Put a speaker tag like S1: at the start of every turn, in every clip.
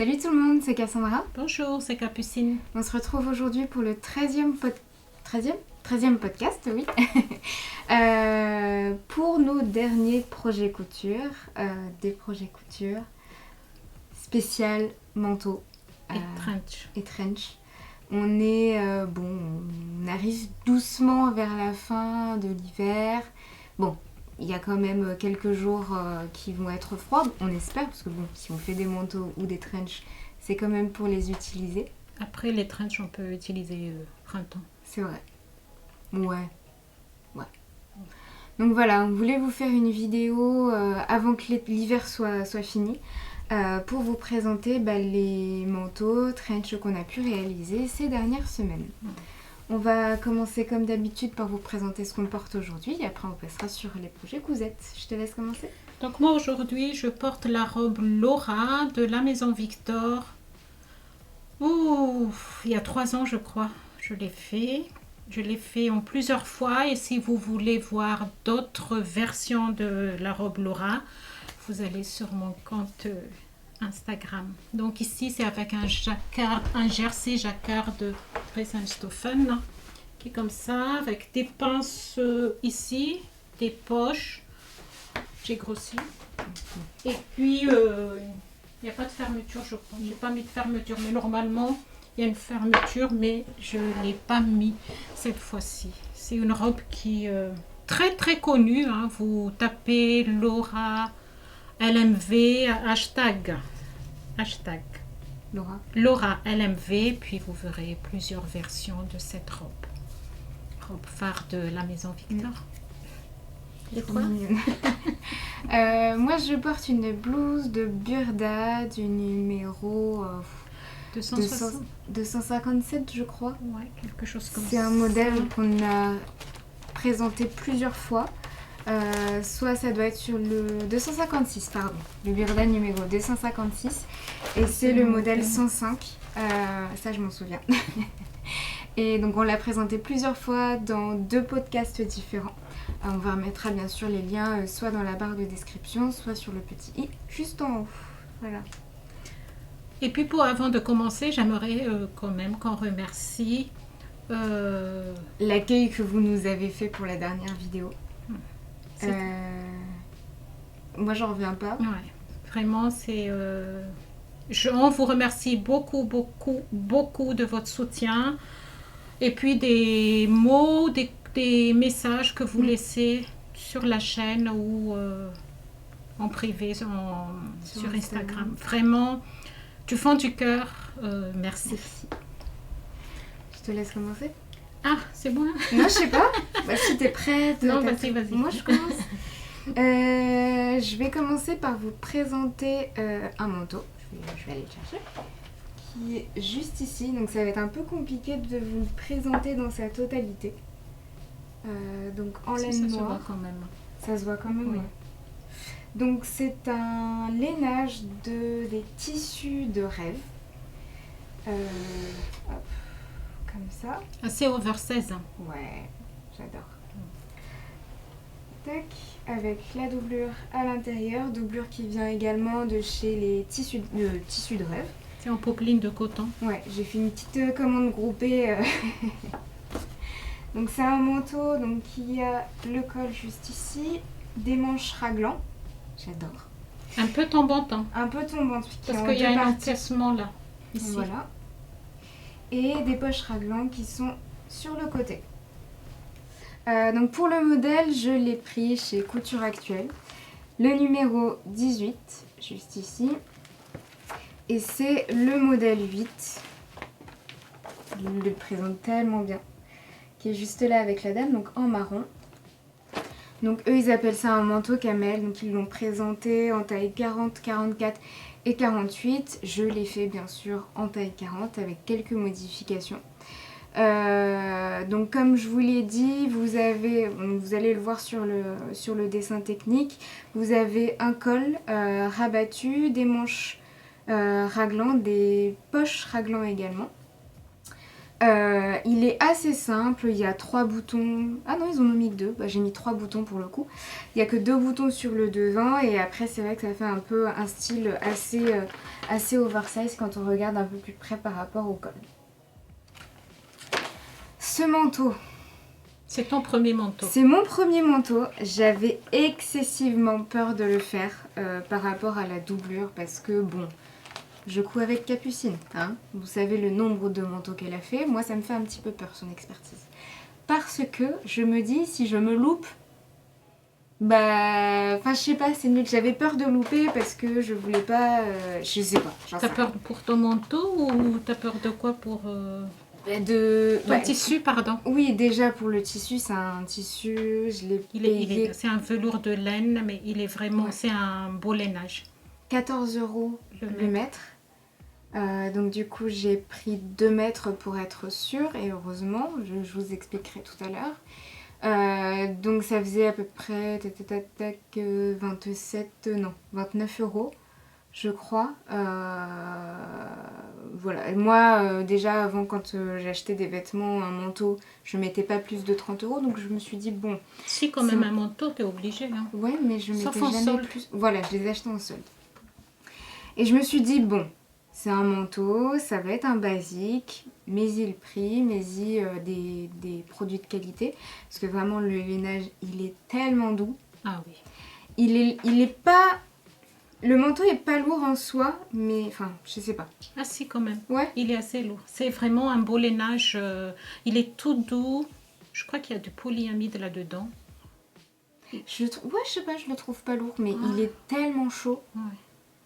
S1: Salut tout le monde, c'est Cassandra.
S2: Bonjour, c'est Capucine.
S1: On se retrouve aujourd'hui pour le 13e podcast, oui. Pour nos derniers projets couture, des projets couture spécial manteau
S2: Et trench.
S1: et trench. On est, on arrive doucement vers la fin de l'hiver. Bon, il y a quand même quelques jours qui vont être froids, on espère, parce que bon, si on fait des manteaux ou des trench, c'est quand même pour les utiliser.
S2: Après, les trench, on peut utiliser printemps.
S1: C'est vrai. Ouais. Donc voilà, on voulait vous faire une vidéo avant que l'hiver soit fini pour vous présenter les manteaux, trench qu'on a pu réaliser ces dernières semaines. On va commencer comme d'habitude par vous présenter ce qu'on porte aujourd'hui et après on passera sur les projets cousettes. Je te laisse commencer.
S2: Donc moi aujourd'hui, je porte la robe Laura de la Maison Victor. Il y a 3 ans je crois, je l'ai fait. Je l'ai fait en plusieurs fois et si vous voulez voir d'autres versions de la robe Laura, vous allez sur mon compte Instagram. Donc ici c'est avec un jersey jacquard de Reisenstoffen qui est comme ça, avec des pinces ici, des poches. J'ai grossi. Et puis il n'y a pas de fermeture, je crois. J'ai pas mis de fermeture, mais normalement il y a une fermeture, mais je ne l'ai pas mis cette fois-ci. C'est une robe qui est très très connue. Hein. Vous tapez Laura LMV hashtag Laura LMV, puis vous verrez plusieurs versions de cette robe phare de la Maison Victor. Et toi?
S1: Moi je porte une blouse de Burda du numéro 257 je crois.
S2: Ouais, quelque chose comme ça.
S1: C'est un modèle qu'on a présenté plusieurs fois. Soit ça doit être sur le 256, pardon, le Burda numéro 256 et c'est le modèle 105, ça je m'en souviens. Et donc on l'a présenté plusieurs fois dans 2 podcasts différents. On vous remettra bien sûr les liens soit dans la barre de description, soit sur le petit i juste en haut. Voilà.
S2: Et puis avant de commencer, j'aimerais quand même qu'on remercie
S1: l'accueil que vous nous avez fait pour la dernière vidéo. Moi j'en reviens pas.
S2: Ouais, vraiment c'est on vous remercie beaucoup de votre soutien et puis des mots, des messages que vous laissez sur la chaîne ou en privé sur Instagram. Vraiment du fond du cœur, merci.
S1: Je te laisse commencer.
S2: Ah, c'est bon.
S1: Non, je sais pas. Si t'es prête.
S2: Non, vas-y.
S1: Moi, je commence. Je vais commencer par vous présenter un manteau. Je vais aller le chercher. Qui est juste ici. Donc, ça va être un peu compliqué de vous le présenter dans sa totalité. Donc, en laine noire.
S2: Ça se voit quand même.
S1: Ça se voit quand même,
S2: oui.
S1: Ouais. Donc, c'est un lainage des tissus de rêve. Hop. Comme ça.
S2: C'est oversize.
S1: Ouais, j'adore. Tac, avec la doublure à l'intérieur, doublure qui vient également de chez les tissus de rêve.
S2: C'est en popeline de coton.
S1: Ouais, j'ai fait une petite commande groupée. Donc c'est un manteau qui a le col juste ici, des manches raglan, j'adore.
S2: Un peu tombante.
S1: Un peu tombante.
S2: Parce qu'il y a un encaissement là, ici.
S1: Voilà. Et des poches raglan qui sont sur le côté. Donc pour le modèle, je l'ai pris chez Couture Actuelle. Le numéro 18, juste ici. Et c'est le modèle 8. Je le présente tellement bien. Qui est juste là avec la dame, donc en marron. Donc eux, ils appellent ça un manteau camel. Donc ils l'ont présenté en taille 40, 44 et 48. Je l'ai fait bien sûr en taille 40 avec quelques modifications. Donc comme je vous l'ai dit, vous allez le voir sur le dessin technique, vous avez un col rabattu, des manches raglan, des poches raglan également. Il est assez simple, il y a 3 boutons. Ah non, ils en ont mis que 2. Bah, j'ai mis 3 boutons pour le coup. Il n'y a que 2 boutons sur le devant et après c'est vrai que ça fait un peu un style assez oversize quand on regarde un peu plus près par rapport au col. Ce manteau.
S2: C'est ton premier manteau.
S1: C'est mon premier manteau. J'avais excessivement peur de le faire par rapport à la doublure parce que bon, je couds avec Capucine. Hein, vous savez le nombre de manteaux qu'elle a fait. Moi, ça me fait un petit peu peur son expertise. Parce que je me dis, si je me loupe, bah, enfin je sais pas, c'est nul. J'avais peur de louper parce que je voulais pas, je sais pas.
S2: T'as peur pour ton manteau ou t'as peur de quoi pour ton tissu, pardon?
S1: Oui, déjà pour le tissu, c'est un tissu, je l'ai payé.
S2: C'est un velours de laine, mais il est vraiment, c'est un beau lainage.
S1: 14 € le mètre. Donc du coup j'ai pris 2 mètres pour être sûre et heureusement, je vous expliquerai tout à l'heure. Donc ça faisait à peu près 29 € je crois. Voilà. Et moi déjà avant quand j'achetais des vêtements, un manteau, je mettais pas plus de 30 € donc je me suis dit bon.
S2: Si quand même un manteau t'es obligé. Hein.
S1: Ouais mais je mettais jamais plus. Voilà, je les achetais en solde. Et je me suis dit bon. C'est un manteau, ça va être un basique, mais y le prix, mais y des produits de qualité. Parce que vraiment le lainage, il est tellement doux.
S2: Ah oui.
S1: Il est pas... Le manteau est pas lourd en soi, mais enfin, je sais pas.
S2: Ah si quand même.
S1: Ouais.
S2: Il est assez lourd. C'est vraiment un beau lainage. Il est tout doux. Je crois qu'il y a du polyamide là-dedans.
S1: Ouais, je sais pas, je le trouve pas lourd, mais il est tellement chaud.
S2: Ouais.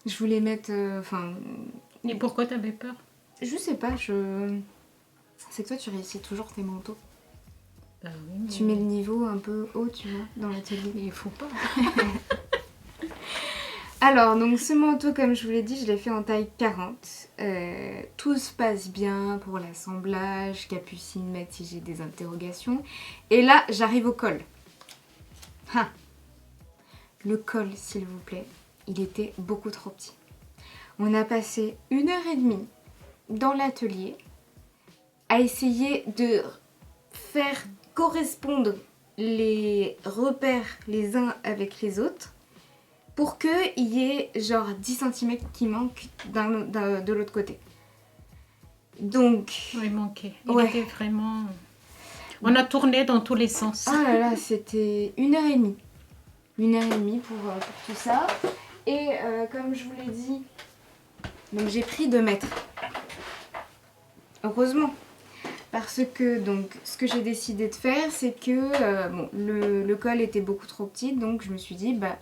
S1: Je voulais mettre...
S2: Et pourquoi t'avais peur?
S1: Je sais pas, c'est que toi tu réussis toujours tes manteaux.
S2: Bah oui, mais...
S1: Tu mets le niveau un peu haut, tu vois, dans l'atelier.
S2: Il faut pas.
S1: Alors, donc ce manteau, comme je vous l'ai dit, je l'ai fait en taille 40. Tout se passe bien pour l'assemblage. Capucine m'aide si j'ai des interrogations. Et là, j'arrive au col. Ah. Le col, s'il vous plaît, il était beaucoup trop petit. On a passé 1h30 dans l'atelier à essayer de faire correspondre les repères les uns avec les autres pour qu'il y ait genre 10 cm qui manquent de l'autre côté. Donc...
S2: Il manquait. Il était vraiment... On a tourné dans tous les sens.
S1: Ah là là, c'était 1h30. 1h30 pour tout ça. Et comme je vous l'ai dit... Donc j'ai pris 2 mètres. Heureusement. Parce que donc ce que j'ai décidé de faire, c'est que bon, le col était beaucoup trop petit. Donc je me suis dit, bah,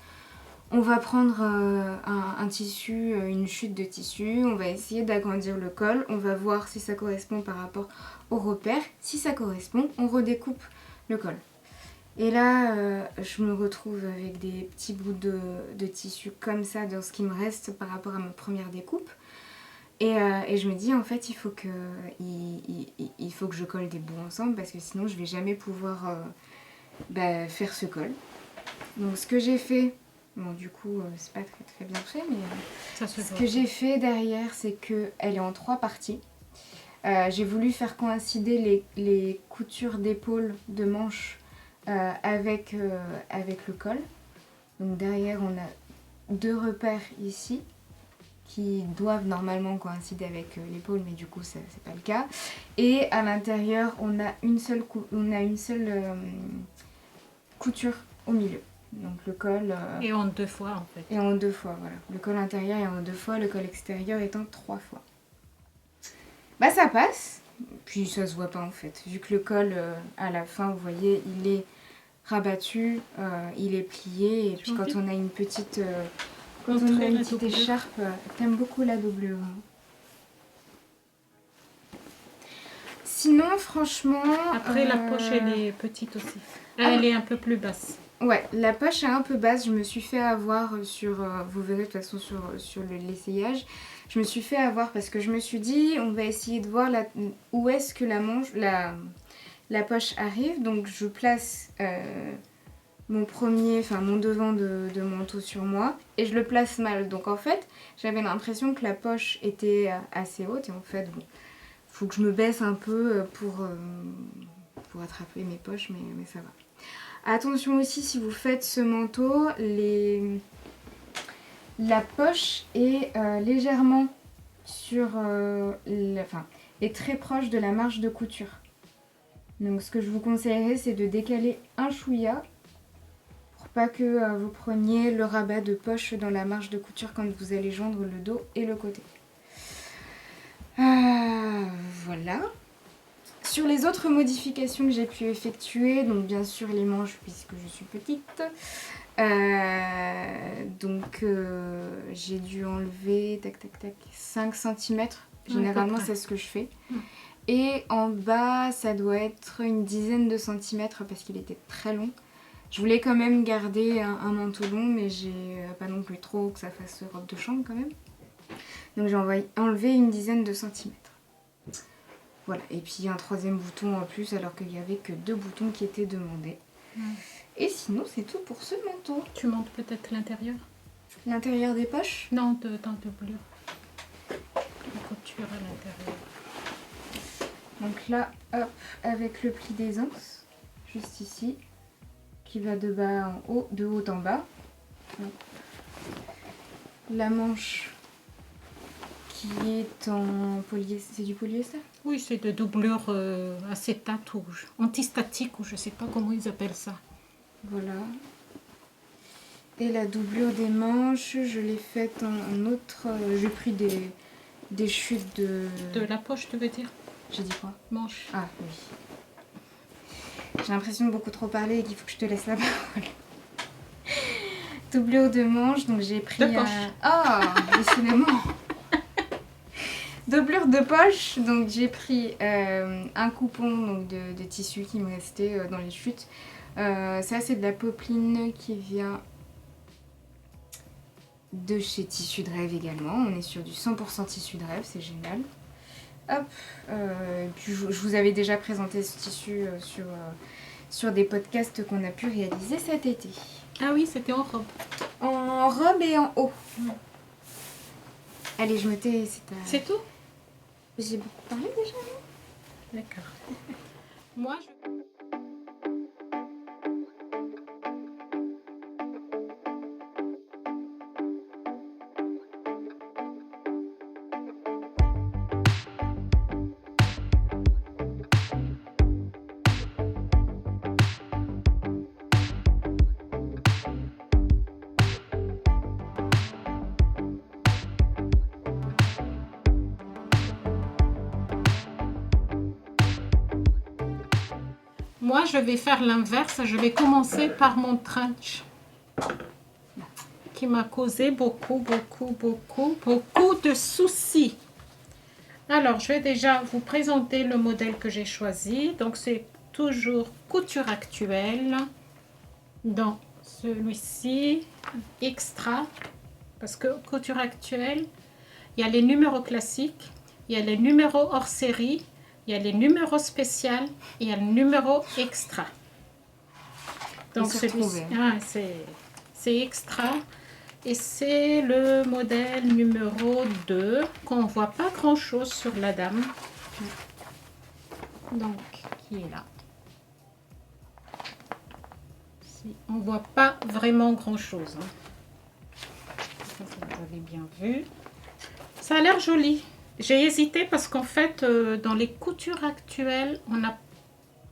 S1: on va prendre un tissu, une chute de tissu. On va essayer d'agrandir le col. On va voir si ça correspond par rapport au repère. Si ça correspond, on redécoupe le col. Et là, je me retrouve avec des petits bouts de tissu comme ça dans ce qui me reste par rapport à ma première découpe. Et je me dis, en fait, il faut que je colle des bouts ensemble parce que sinon, je vais jamais pouvoir faire ce col. Donc, ce que j'ai fait, bon, du coup, c'est pas très, très bien fait, mais ce que j'ai fait derrière, c'est qu'elle est en 3 parties. J'ai voulu faire coïncider les coutures d'épaule, de manches avec le col. Donc derrière on a 2 repères ici qui doivent normalement coïncider avec l'épaule, mais du coup c'est pas le cas. Et à l'intérieur on a une seule couture au milieu. Donc le col...
S2: Et en 2 fois en fait.
S1: Et en 2 fois, voilà. Le col intérieur est en 2 fois, le col extérieur est en 3 fois. Bah ça passe, puis ça se voit pas en fait. Vu que le col à la fin, vous voyez, il est rabattu, il est plié. Et puis quand on a une petite, écharpe, t'aimes beaucoup la doublure. Sinon, franchement...
S2: Après, la poche, elle est petite aussi. Elle est un peu plus basse.
S1: Ouais, la poche est un peu basse. Je me suis fait avoir sur... vous verrez de toute façon sur l'essayage. Je me suis fait avoir parce que je me suis dit, on va essayer de voir où est-ce que la poche arrive. Donc je place mon devant de manteau sur moi et je le place mal. Donc en fait, j'avais l'impression que la poche était assez haute et en fait, bon, faut que je me baisse un peu pour attraper mes poches, mais ça va. Attention aussi, si vous faites ce manteau, la poche est légèrement est très proche de la marge de couture. Donc ce que je vous conseillerais, c'est de décaler un chouïa pour pas que vous preniez le rabat de poche dans la marge de couture quand vous allez joindre le dos et le côté. Voilà. Sur les autres modifications que j'ai pu effectuer, donc bien sûr les manches puisque je suis petite, j'ai dû enlever 5 cm, généralement c'est ce que je fais. Et en bas ça doit être une dizaine de centimètres parce qu'il était très long. Je voulais quand même garder un manteau long, mais j'ai pas non plus trop que ça fasse robe de chambre quand même. Donc j'ai enlevé une dizaine de centimètres. Voilà, et puis un troisième bouton en plus alors qu'il n'y avait que 2 boutons qui étaient demandés. Et sinon c'est tout pour ce manteau.
S2: Tu montes peut-être l'intérieur?
S1: L'intérieur des poches?
S2: Non, dans le bleu. La couture à l'intérieur.
S1: Donc là, hop, avec le pli d'aisance, juste ici, qui va de bas en haut, de haut en bas. Donc, la manche qui est en polyester, c'est du polyester?
S2: Oui, c'est de doublure acétate ou antistatique, ou je sais pas comment ils appellent ça.
S1: Voilà. Et la doublure des manches, je l'ai faite en autre... j'ai pris des chutes de...
S2: De la poche, tu veux dire?
S1: J'ai dit quoi?
S2: Manche.
S1: Ah oui. J'ai l'impression de beaucoup trop parler et qu'il faut que je te laisse la parole. Doublure de manches, donc j'ai pris...
S2: De poche.
S1: Décidément. Doublure de poche, donc j'ai pris un coupon donc, de tissu qui me restait dans les chutes. Ça c'est de la popeline qui vient de chez Tissu de Rêve également. On est sur du 100% Tissu de Rêve, c'est génial. Hop, puis je vous avais déjà présenté ce tissu sur des podcasts qu'on a pu réaliser cet été.
S2: Ah oui, c'était en robe.
S1: En robe et en haut. Allez, je me tais.
S2: C'est tout?
S1: J'ai beaucoup parlé déjà, non?
S2: D'accord. Moi, je... Moi, je vais faire l'inverse. Je vais commencer par mon trench qui m'a causé beaucoup de soucis. Alors, je vais déjà vous présenter le modèle que j'ai choisi. Donc, c'est toujours couture actuelle. Dans celui-ci, extra. Parce que couture actuelle, il y a les numéros classiques, il y a les numéros hors série, il y a les numéros spéciaux et il y a le numéro extra. Donc celui-ci, c'est extra. Et c'est le modèle numéro 2 qu'on ne voit pas grand chose sur la dame. Donc, qui est là. On ne voit pas vraiment grand chose. Ça, vous avez bien vu. Ça a l'air joli. J'ai hésité parce qu'en fait, dans les coutures actuelles, on a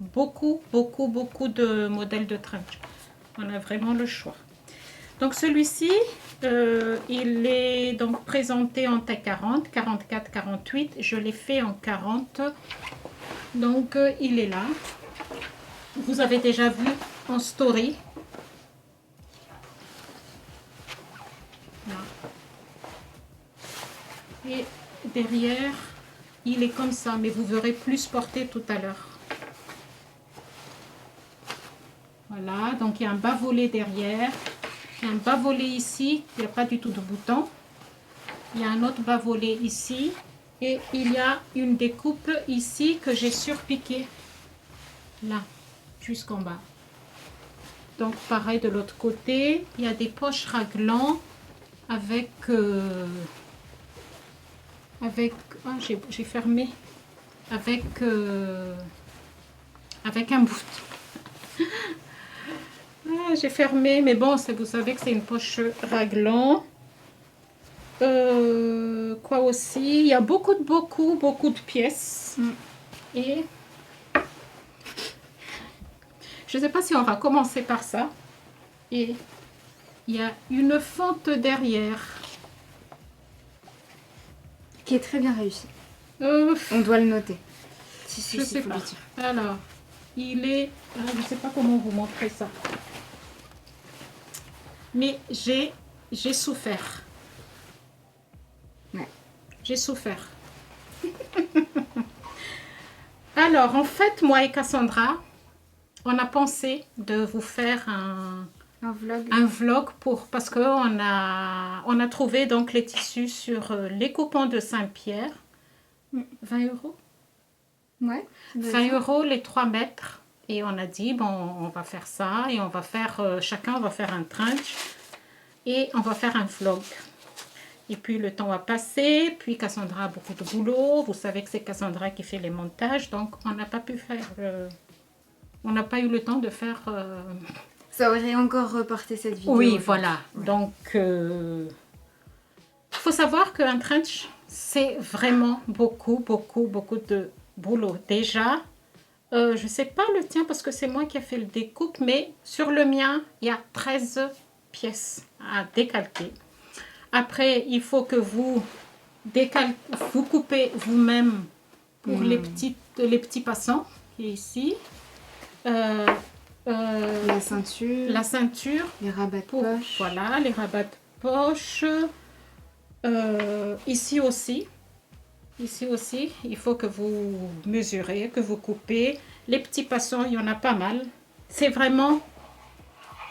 S2: beaucoup de modèles de trench. On a vraiment le choix. Donc celui-ci, il est donc présenté en taille 40, 44, 48. Je l'ai fait en 40. Donc il est là. Vous avez déjà vu en story. Là. Et derrière, il est comme ça, mais vous verrez plus porté tout à l'heure. Voilà, donc il y a un bas-volet derrière. Il y a un bas-volet ici, il n'y a pas du tout de bouton. Il y a un autre bas-volet ici. Et il y a une découpe ici que j'ai surpiqué. Là, jusqu'en bas. Donc pareil de l'autre côté. Il y a des poches raglan avec... j'ai fermé. avec un bout. Ah, j'ai fermé, mais bon, vous savez que c'est une poche raglan. Quoi aussi? Il y a beaucoup de pièces. Et je ne sais pas si on va commencer par ça. Et il y a une fente derrière.
S1: Qui est très bien réussie.
S2: Euh,
S1: On doit le noter. Si,
S2: je sais
S1: faut
S2: pas.
S1: le dire.
S2: Alors, il est... je ne sais pas comment vous montrer ça. Mais j'ai souffert.
S1: Ouais.
S2: J'ai souffert. Alors, en fait, moi et Cassandra, on a pensé de vous faire un vlog parce qu'on a trouvé donc les tissus sur les coupons de Saint-Pierre. 20 euros.
S1: Ouais.
S2: 20 euros les 3 mètres. Et on a dit, bon, on va faire ça et on va faire, chacun va faire un trench et on va faire un vlog. Et puis le temps a passé, puis Cassandra a beaucoup de boulot. Vous savez que c'est Cassandra qui fait les montages, donc on n'a pas pu faire... on n'a pas eu le temps de faire...
S1: Ça aurait encore reporté cette vidéo.
S2: Oui, voilà. Ouais. Donc, il faut savoir qu'un trench, c'est vraiment beaucoup de boulot. Déjà, je ne sais pas le tien parce que c'est moi qui ai fait le découpe, mais sur le mien, il y a 13 pièces à décalquer. Après, il faut que vous coupez vous-même pour les petits passants qui est ici.
S1: La ceinture, les rabats de poche.
S2: Voilà, les rabats de poche. Ici aussi, il faut que vous mesurez, que vous coupez. Les petits passants, il y en a pas mal. C'est vraiment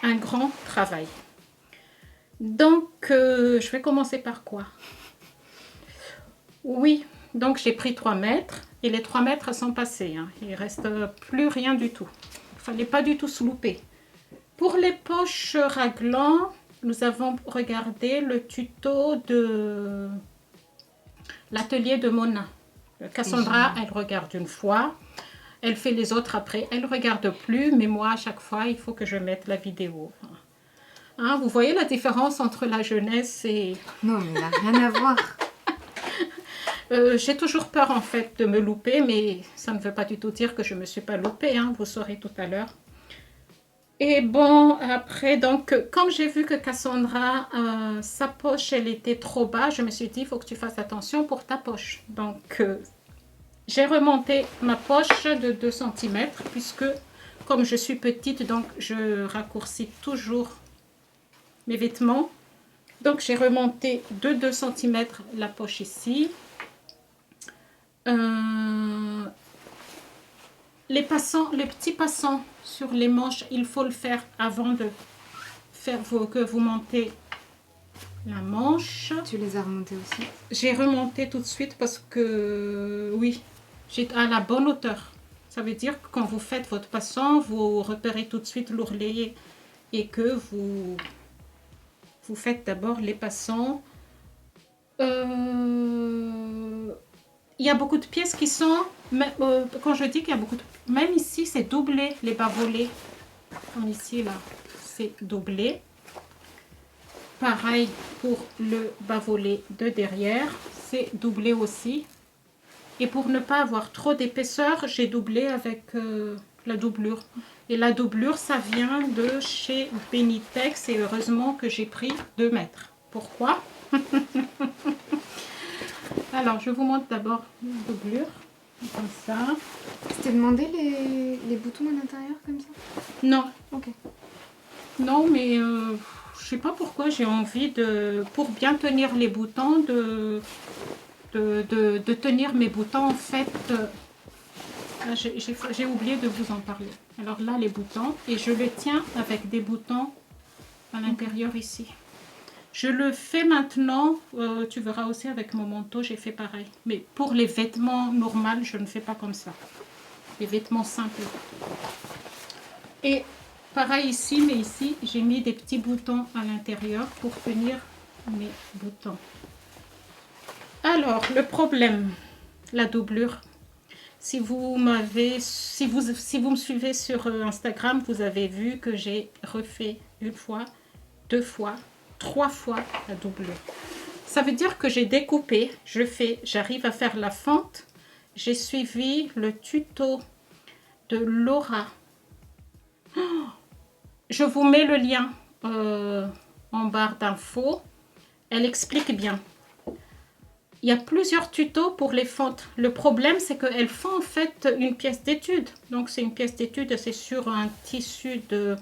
S2: un grand travail. Donc, je vais commencer par quoi? Oui, donc j'ai pris 3 mètres et les 3 mètres sont passés. Hein. Il ne reste plus rien du tout. Il ne fallait pas du tout se louper. Pour les poches raglan, nous avons regardé le tuto de l'atelier de Mona. Cassandra, elle regarde une fois. Elle fait les autres après. Elle ne regarde plus, mais moi, à chaque fois, il faut que je mette la vidéo. Hein, vous voyez la différence entre la jeunesse et...
S1: Non, mais il n'a rien à voir.
S2: J'ai toujours peur en fait de me louper, mais ça ne veut pas du tout dire que je ne me suis pas loupée, hein, vous saurez tout à l'heure. Et bon, après, donc, comme j'ai vu que Cassandra, sa poche, elle était trop bas, je me suis dit, il faut que tu fasses attention pour ta poche. Donc, j'ai remonté ma poche de 2 cm, puisque comme je suis petite, donc je raccourcis toujours mes vêtements. Donc, j'ai remonté de 2 cm la poche ici. Les petits passants sur les manches, il faut le faire avant de faire que vous montez la manche.
S1: Tu les as remontés aussi?
S2: J'ai remonté tout de suite parce que oui, j'ai à la bonne hauteur. Ça veut dire que quand vous faites votre passant, vous repérez tout de suite l'ourlet et que vous faites d'abord les passants. Il y a beaucoup de pièces qui sont, quand je dis qu'il y a beaucoup de... Même ici, c'est doublé, les bas volés. Comme ici, là, c'est doublé. Pareil pour le bas volé de derrière, c'est doublé aussi. Et pour ne pas avoir trop d'épaisseur, j'ai doublé avec la doublure. Et la doublure, ça vient de chez Benitex et heureusement que j'ai pris 2 mètres. Pourquoi? Alors, je vous montre d'abord la doublure, comme ça.
S1: Tu t'es demandé les boutons à l'intérieur, comme ça?
S2: Non.
S1: Ok.
S2: Non, mais je sais pas pourquoi j'ai envie de... Pour bien tenir les boutons, de tenir mes boutons, en fait... j'ai oublié de vous en parler. Alors là, les boutons, et je le tiens avec des boutons à l'intérieur ici. Je le fais maintenant, tu verras aussi avec mon manteau, j'ai fait pareil. Mais pour les vêtements normaux, je ne fais pas comme ça. Les vêtements simples. Et pareil ici, mais ici, j'ai mis des petits boutons à l'intérieur pour tenir mes boutons. Alors, le problème, la doublure. Si vous me suivez sur Instagram, vous avez vu que j'ai refait une fois, 2 fois, 3 fois la doublure. Ça veut dire que j'ai découpé, j'arrive à faire la fente. J'ai suivi le tuto de Laura. Oh, je vous mets le lien en barre d'infos. Elle explique bien. Il y a plusieurs tutos pour les fentes. Le problème, c'est qu'elles font en fait une pièce d'étude. Donc, c'est une pièce d'étude, c'est sur un tissu de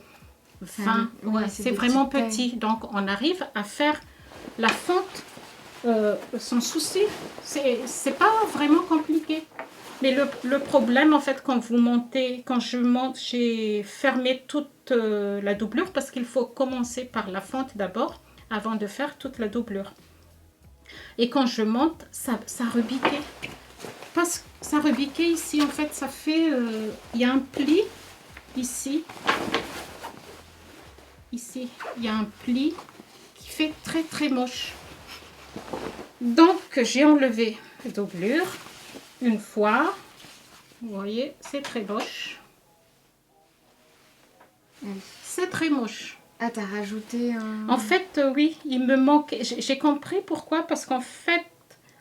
S2: 20. Ouais, c'est vraiment petit. Donc, on arrive à faire la fente sans souci. C'est pas vraiment compliqué. Mais le problème, en fait, quand je monte, j'ai fermé toute la doublure parce qu'il faut commencer par la fente d'abord avant de faire toute la doublure. Et quand je monte, ça rebiquait. Parce que ça rebiquait ici, en fait, ça fait... il y a un pli ici. Ici, il y a un pli qui fait très, très moche. Donc, j'ai enlevé la doublure une fois. Vous voyez, c'est très moche. C'est très moche.
S1: Ah, t'as rajouté un...
S2: En fait, oui, il me manque... J'ai compris pourquoi. Parce qu'en fait,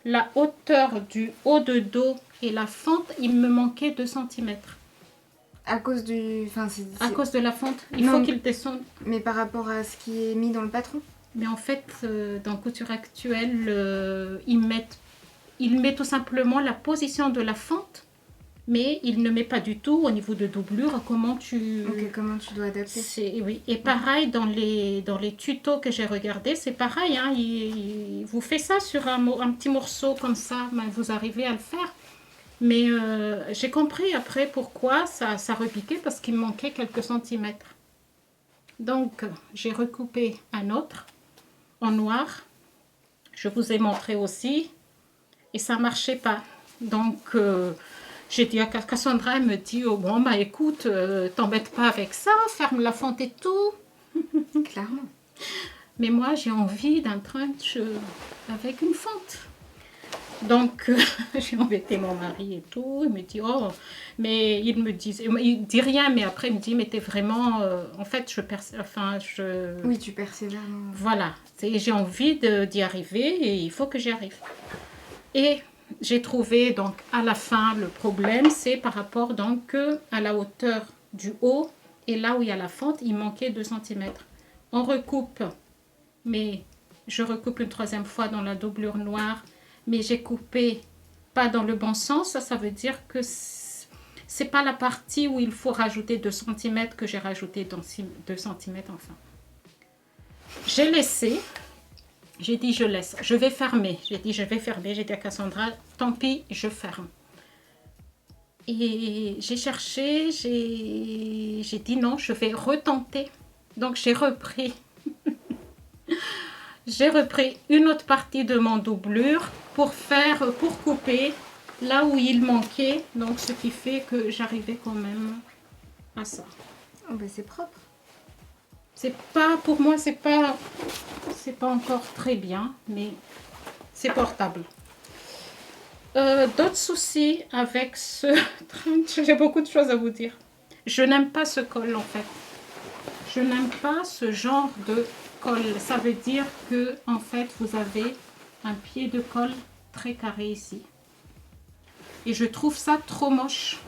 S2: la hauteur du haut de dos et la fente, il me manquait 2 cm.
S1: À cause du... Enfin,
S2: à cause de la fente. Il faut qu'il descende.
S1: Mais par rapport à ce qui est mis dans le patron.
S2: Mais en fait, dans Couture Actuelle, il met tout simplement la position de la fente. Mais il ne met pas du tout au niveau de doublure comment tu
S1: dois adapter.
S2: Oui. Et pareil, dans les tutos que j'ai regardés, c'est pareil. Hein, il vous fait ça sur un petit morceau comme ça, ben, vous arrivez à le faire. Mais j'ai compris après pourquoi ça repiquait, parce qu'il me manquait quelques centimètres. Donc, j'ai recoupé un autre en noir. Je vous ai montré aussi. Et ça ne marchait pas. Donc... j'ai dit à Cassandra, elle me dit, oh bon, bah écoute, t'embête pas avec ça, ferme la fente et tout.
S1: Clairement.
S2: Mais moi, j'ai envie d'un trench avec une fente. Donc, j'ai embêté mon mari et tout. Il me dit, oh, mais il dit rien, mais après, il me dit, mais t'es vraiment, en fait,
S1: Oui, tu persévères.
S2: Voilà, j'ai envie d'y arriver et il faut que j'y arrive. Et... j'ai trouvé donc à la fin le problème, c'est par rapport donc à la hauteur du haut et là où il y a la fente, il manquait 2 cm. On recoupe, mais je recoupe une 3e fois dans la doublure noire, mais j'ai coupé pas dans le bon sens. Ça veut dire que c'est pas la partie où il faut rajouter 2 cm que j'ai rajouté dans 2 cm enfin. J'ai laissé. J'ai dit, je laisse. Je vais fermer. J'ai dit, je vais fermer. J'ai dit à Cassandra, tant pis, je ferme. Et j'ai cherché, j'ai dit non, je vais retenter. Donc, j'ai repris. J'ai repris une autre partie de mon doublure pour couper là où il manquait. Donc, ce qui fait que j'arrivais quand même à ça.
S1: Oh, ben c'est propre.
S2: C'est pas, pour moi, c'est pas encore très bien, mais c'est portable. D'autres soucis avec ce trench, j'ai beaucoup de choses à vous dire. Je n'aime pas ce col en fait. Je n'aime pas ce genre de col. Ça veut dire que en fait, vous avez un pied de col très carré ici. Et je trouve ça trop moche.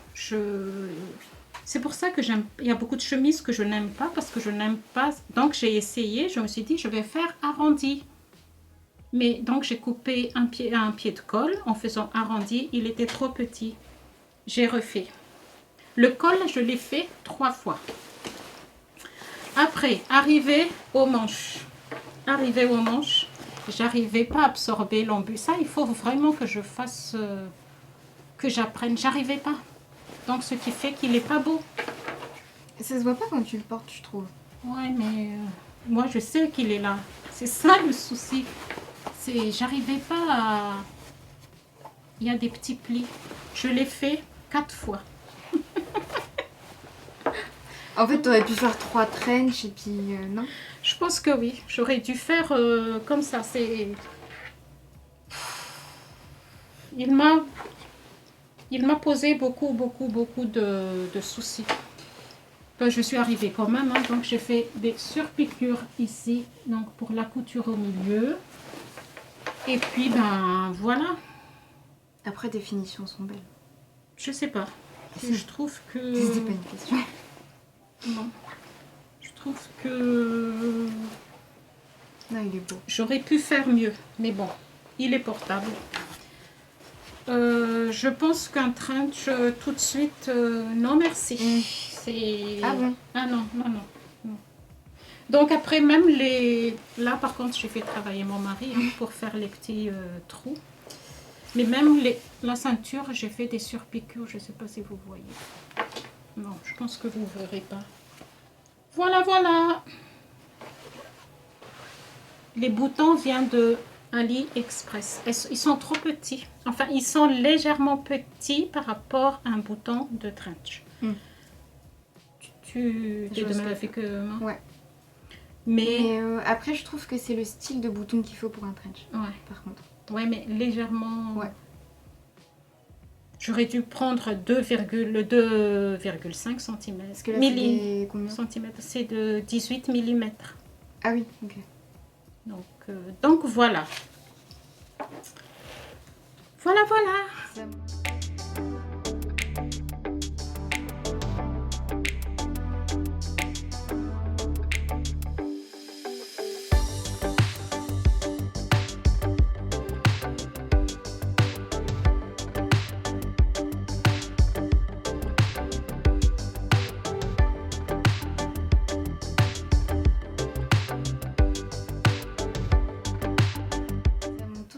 S2: C'est pour ça que il y a beaucoup de chemises que je n'aime pas, parce que je n'aime pas. Donc j'ai essayé, je me suis dit je vais faire arrondi. Mais donc j'ai coupé un pied de col en faisant arrondi, il était trop petit. J'ai refait. Le col, je l'ai fait 3 fois. Après, arrivé aux manches, j'arrivais pas à absorber l'embut. Ça, il faut vraiment que je fasse, que j'apprenne. J'arrivais pas. Donc, ce qui fait qu'il n'est pas beau.
S1: Ça se voit pas quand tu le portes, je trouve.
S2: Ouais, mais moi, je sais qu'il est là. C'est ça le souci. J'arrivais pas à... Il y a des petits plis. Je l'ai fait 4 fois.
S1: En fait, tu aurais pu faire 3 trenches et puis non.
S2: Je pense que oui. J'aurais dû faire comme ça. il m'a posé beaucoup de soucis. Ben, je suis arrivée quand même, hein, donc j'ai fait des surpiqûres ici, donc pour la couture au milieu. Et puis, ben voilà,
S1: Après, tes finitions sont belles.
S2: je sais pas.
S1: Si.
S2: Je trouve
S1: C'était
S2: que...
S1: pas une question.
S2: Non. Je trouve que
S1: Non, il est beau.
S2: j'aurais pu faire mieux, mais bon, il est portable. Je pense qu'un trench tout de suite, non merci. C'est...
S1: Ah bon?
S2: Ah non, non, non, non. Donc après même les... Là par contre j'ai fait travailler mon mari hein, pour faire les petits trous. Mais même la ceinture, j'ai fait des surpiqûres, je ne sais pas si vous voyez. Non, je pense que vous ne verrez pas. Voilà, voilà. Les boutons viennent de AliExpress. Ils sont trop petits. Enfin, ils sont légèrement petits par rapport à un bouton de trench. Tu es de même avis que moi?
S1: Ouais.
S2: Mais
S1: après, je trouve que c'est le style de bouton qu'il faut pour un trench.
S2: ouais.
S1: Par contre.
S2: Ouais, mais légèrement...
S1: Ouais.
S2: J'aurais dû prendre le 2,5 cm.
S1: Parce que là, c'est combien?
S2: C'est de 18 mm.
S1: Ah oui, ok.
S2: Donc voilà. Voilà.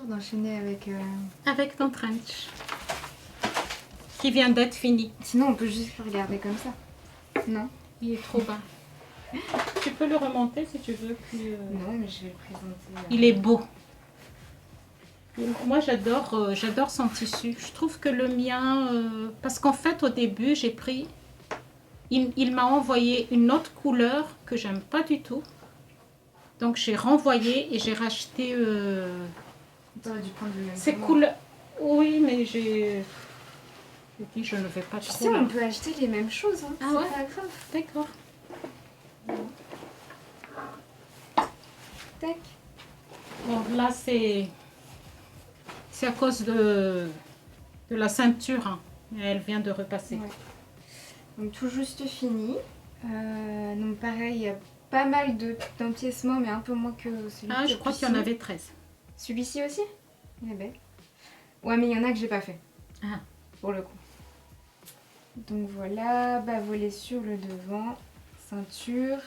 S1: D'enchaîner avec...
S2: Avec ton trench. Qui vient d'être fini.
S1: Sinon, on peut juste regarder comme ça. Non?
S2: Il est trop bas. Tu peux le remonter si tu veux. Puis,
S1: Non, mais je vais le présenter.
S2: Il est beau. Moi, j'adore son tissu. Je trouve que le mien... parce qu'en fait, au début, j'ai pris... Il m'a envoyé une autre couleur que j'aime pas du tout. Donc, j'ai renvoyé et j'ai racheté...
S1: T'aurais dû prendre le même.
S2: Ces couleurs... Oui, mais j'ai dit je ne vais pas
S1: Tu
S2: trop
S1: sais,
S2: là.
S1: on peut acheter les mêmes choses. Hein.
S2: Ah
S1: c'est
S2: ouais?
S1: pas grave.
S2: D'accord.
S1: Tac.
S2: Bon, là, c'est à cause de la ceinture. Hein. Elle vient de repasser.
S1: Ouais. Donc, tout juste fini. Donc, pareil, il y a pas mal d'empiècements, mais un peu moins que celui-ci.
S2: Ah, je crois qu'il y en avait 13.
S1: Celui-ci aussi? Il est belle. Ouais, mais il y en a que j'ai pas fait.
S2: Ah.
S1: Pour le coup. Donc voilà, bas-volet sur le devant, ceinture,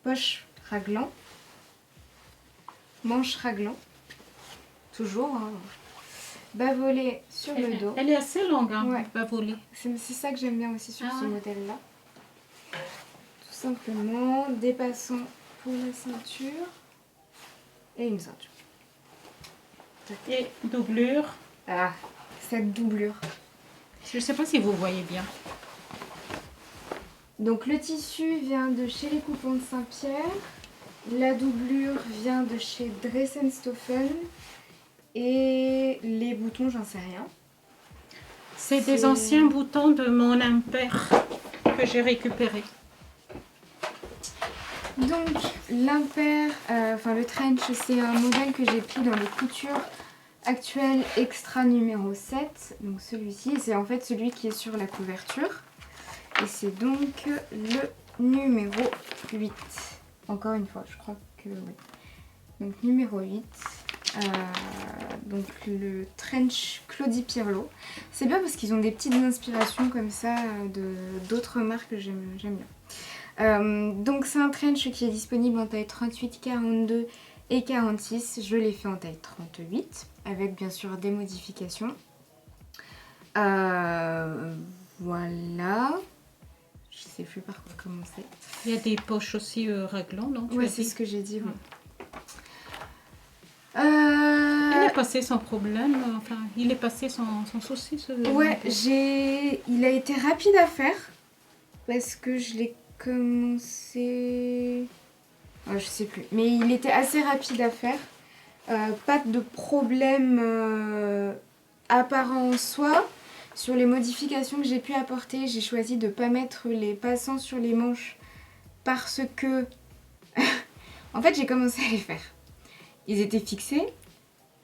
S1: poche raglan, manche raglan, toujours. Hein. Bas-volet sur le dos.
S2: Elle est assez longue, hein,
S1: ouais.
S2: bas-volet.
S1: C'est ça que j'aime bien aussi sur ce
S2: ouais.
S1: modèle-là. Tout simplement, dépassant pour la ceinture et une ceinture.
S2: Et doublure.
S1: Ah, cette doublure.
S2: Je ne sais pas si vous voyez bien.
S1: Donc le tissu vient de chez les Coupons de Saint-Pierre. La doublure vient de chez Dressenstoffen. Et les boutons, j'en sais rien.
S2: C'est des anciens boutons de mon impair que j'ai récupérés.
S1: Donc l'impair, le trench, c'est un modèle que j'ai pris dans les coutures actuelles extra numéro 7. Donc celui-ci, c'est en fait celui qui est sur la couverture. Et c'est donc le numéro 8. Encore une fois, je crois que oui. Donc numéro 8. Donc le trench Claudie Pierlot. C'est bien parce qu'ils ont des petites inspirations comme ça d'autres marques que j'aime bien. Donc c'est un trench qui est disponible en taille 38, 42 et 46. Je l'ai fait en taille 38 avec bien sûr des modifications. Voilà. Je sais plus par quoi commencer.
S2: Il y a des poches aussi raglan, non?
S1: Ouais, c'est ce que j'ai dit. Ouais.
S2: Elle est passée sans problème, enfin, il est passé sans souci.
S1: Ouais, il a été rapide à faire parce que je l'ai commencé... Oh, je sais plus, mais il était assez rapide à faire. Pas de problème apparent en soi. Sur les modifications que j'ai pu apporter, j'ai choisi de ne pas mettre les passants sur les manches parce que... en fait, j'ai commencé à les faire. Ils étaient fixés,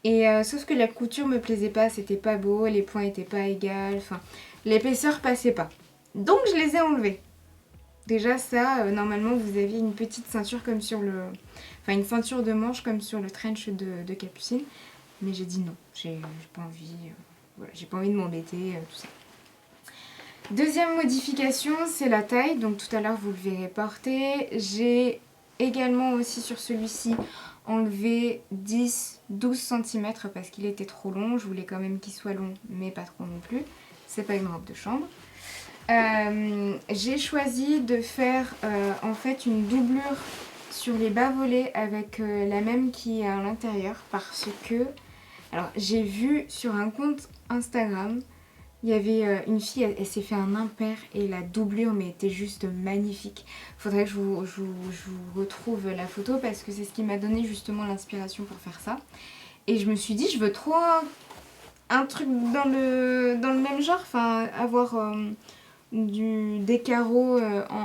S1: et sauf que la couture me plaisait pas, c'était pas beau, les points étaient pas égales, enfin, l'épaisseur passait pas. Donc je les ai enlevés. Déjà ça, normalement vous avez une petite ceinture comme sur le... Enfin une ceinture de manche comme sur le trench de Capucine. Mais j'ai dit non, j'ai pas envie, voilà, j'ai pas envie de m'embêter, tout ça. Deuxième modification, c'est la taille. Donc tout à l'heure vous le verrez porter. J'ai également aussi sur celui-ci enlevé 10-12 cm parce qu'il était trop long. Je voulais quand même qu'il soit long mais pas trop non plus. C'est pas une robe de chambre. J'ai choisi de faire en fait une doublure sur les bas volets avec la même qui est à l'intérieur parce que... Alors j'ai vu sur un compte Instagram, il y avait une fille, elle s'est fait un impair et la doublure mais était juste magnifique. Faudrait que je vous retrouve la photo parce que c'est ce qui m'a donné justement l'inspiration pour faire ça. Et je me suis dit je veux trop un truc dans le même genre, enfin avoir des carreaux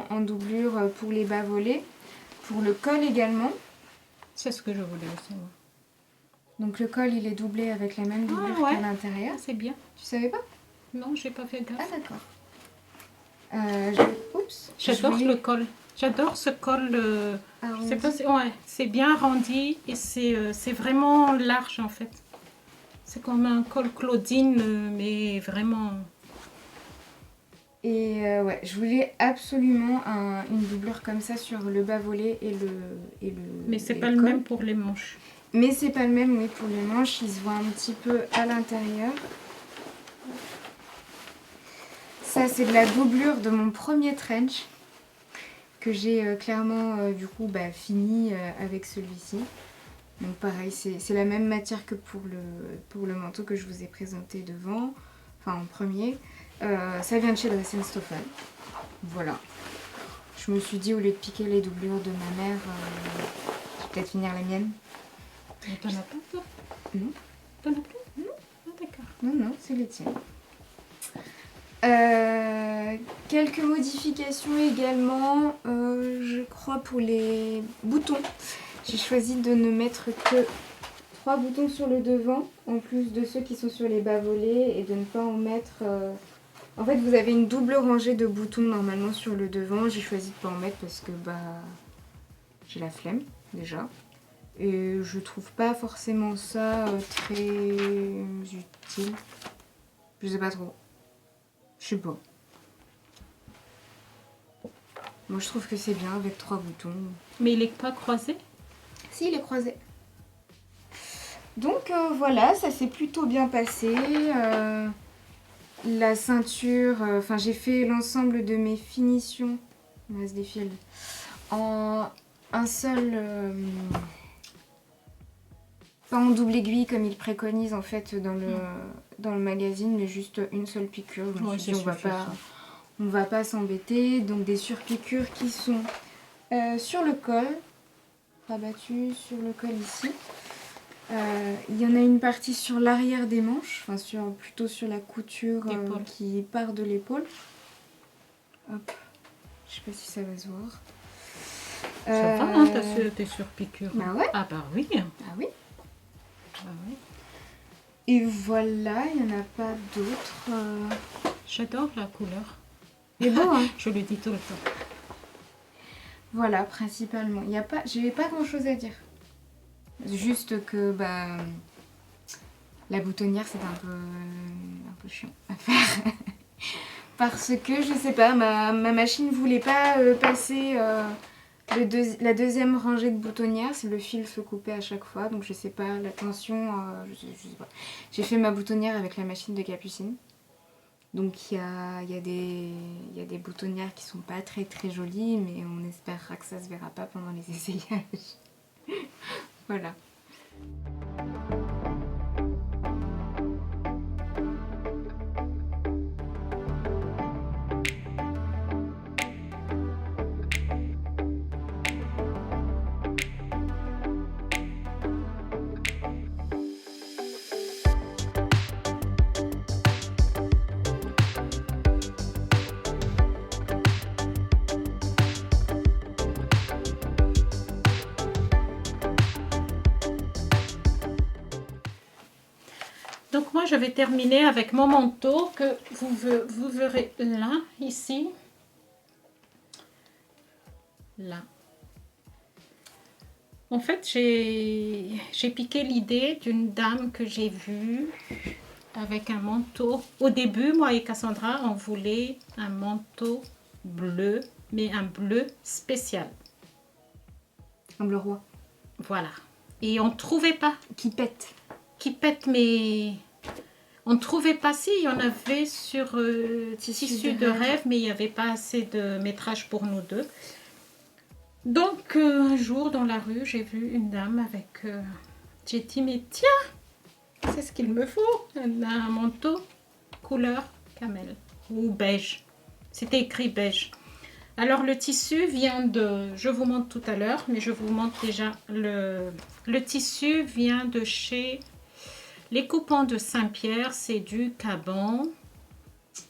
S1: en doublure pour les bas volets, pour le col également.
S2: C'est ce que je voulais aussi, moi.
S1: Donc le col il est doublé avec la même doublure
S2: ouais.
S1: qu'à l'intérieur.
S2: C'est bien.
S1: Tu savais pas?
S2: Non, j'ai pas fait gaffe.
S1: Ah d'accord. Oups.
S2: J'adore le col. J'adore ce col. C'est pas... ouais, c'est bien arrondi et c'est vraiment large en fait. C'est comme un col Claudine, mais vraiment...
S1: Et ouais, je voulais absolument une doublure comme ça sur le bas volet et le
S2: Mais c'est pas le même pour les manches.
S1: Mais c'est pas le même, oui, pour les manches, ils se voient un petit peu à l'intérieur. Ça, c'est de la doublure de mon premier trench que j'ai clairement, du coup, fini avec celui-ci. Donc pareil, c'est la même matière que pour le manteau que je vous ai présenté devant, enfin en premier. Ça vient de chez Dress & Stofan. Voilà. Je me suis dit, au lieu de piquer les doublures de ma mère, je vais peut-être finir la mienne.
S2: Mais t'en as pas, toi?
S1: Non.
S2: T'en as plus? Non. Ah, d'accord.
S1: Non, c'est les tiennes. Quelques modifications également, je crois pour les boutons. J'ai choisi de ne mettre que 3 boutons sur le devant, en plus de ceux qui sont sur les bas volets, et de ne pas en mettre... En fait, vous avez une double rangée de boutons normalement sur le devant. J'ai choisi de ne pas en mettre parce que j'ai la flemme déjà. Et je trouve pas forcément ça très utile. Je sais pas trop. Je sais pas. Moi je trouve que c'est bien avec 3 boutons.
S2: Mais il est pas croisé?
S1: Si, il est croisé. Donc voilà, ça s'est plutôt bien passé. La ceinture, enfin j'ai fait l'ensemble de mes finitions. Il reste des fils. En un seul... pas en double aiguille comme il préconise en fait dans le magazine, mais juste une seule piqûre. Je me suis dit, on va pas s'embêter. Donc des surpiqûres qui sont sur le col, rabattues sur le col ici. Il y en a une partie sur l'arrière des manches, enfin plutôt sur la couture qui part de l'épaule. Hop, je sais pas si ça va se voir.
S2: Ça va, hein, tes surpiqûres.
S1: Bah ouais.
S2: Ah bah oui.
S1: Ah oui.
S2: Ah oui.
S1: Et voilà, il n'y en a pas d'autres.
S2: J'adore la couleur.
S1: Il est beau, hein.
S2: Je le dis tout le temps.
S1: Voilà, principalement. J'ai pas grand chose à dire. Juste que la boutonnière c'est un peu chiant à faire. Parce que je sais pas, ma machine voulait pas passer la deuxième rangée de boutonnières, le fil se coupait à chaque fois, donc je sais pas, la tension, je sais pas. J'ai fait ma boutonnière avec la machine de Capucine. Donc il y a des boutonnières qui sont pas très très jolies, mais on espérera que ça se verra pas pendant les essayages. Voilà.
S2: Donc moi, je vais terminer avec mon manteau que vous verrez là, ici. Là. En fait, j'ai piqué l'idée d'une dame que j'ai vue avec un manteau. Au début, moi et Cassandra, on voulait un manteau bleu, mais un bleu spécial.
S1: Un bleu roi.
S2: Voilà. Et on ne trouvait pas.
S1: Qui pète.
S2: Qui pète, mais on ne trouvait pas. Si, il y en avait sur tissu de rêve, mais il n'y avait pas assez de métrage pour nous deux. Donc, un jour, dans la rue, j'ai vu une dame avec... j'ai dit, mais tiens, c'est ce qu'il me faut. Elle a un manteau couleur camel ou beige. C'était écrit beige. Alors, le tissu vient de... Je vous montre tout à l'heure, mais je vous montre déjà le tissu vient de chez Les Coupons de Saint-Pierre. C'est du Caban